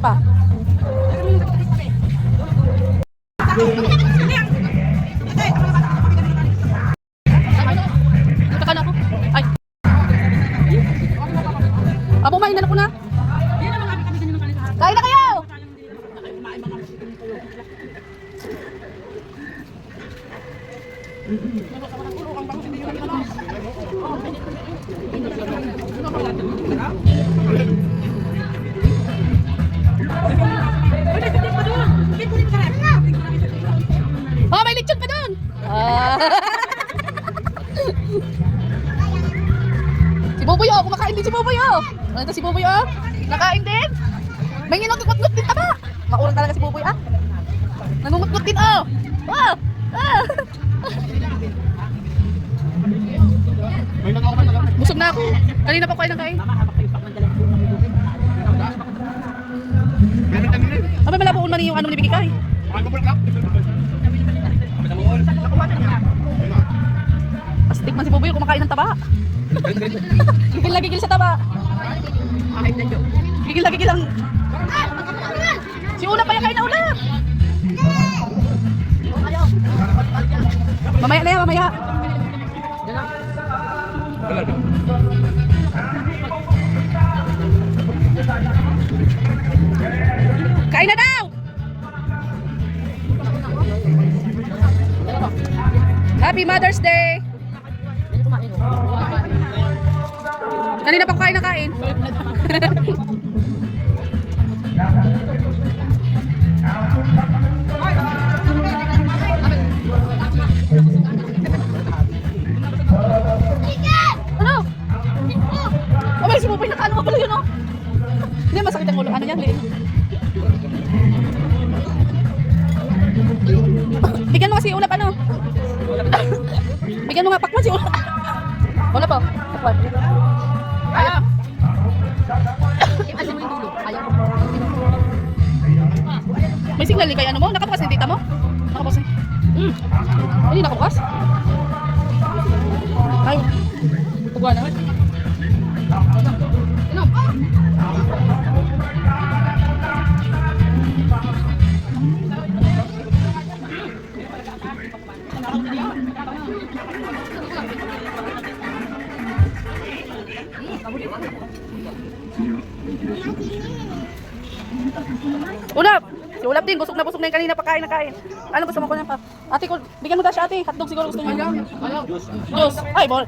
pa. Nagkaka na ako. Ay. Abo, main na ko na. Kain na kayo! Oh, may lechon pa doon! Si Buboy, oh! Kumakain din si Buboy, oh! Ano si Buboy, oh? Nakain din! May nginot-ngut din taba! Makurang talaga si Buboy, ah! Nangungut-ngut din, oh! Oh! Ah! Busog na ako. Kanina pa ko kain ng kain. Abay, malabo na yung ano ni Bigikay. Astig man si Buboy, kumakain ng taba. Gigil na gigil sa taba. Gigil na gigil ang... Si Una pa yung kain na ulam. Mamaya na yan, mamaya. Kain na daw! Happy Mother's Day! Kanina pa ko kain na kain. Ano? Oh, may sumupay na kano ka pala yun, oh. Hindi, masakit ang ulo. Ano yan, Lin? Bigyan mo kasi ulap, ano? Bigyan mo nga pakwan si ulap. Wala pa. Pakwan. Ayaw. Ipasin mo yung dulo. Ayaw. May signal kay ano mo? Nakabukas yung tita mo? Nakabukas eh. Hindi nakabukas? Ay. Pagwa na. Ano? Ulap! Si Ulap din, busog na yung kanina pakain na kain. Ano gusto mo ko niyan pa? Ate ko, bigyan mo daw siya ate. Hotdog siguro gusto niya. Juice. Ay, bol.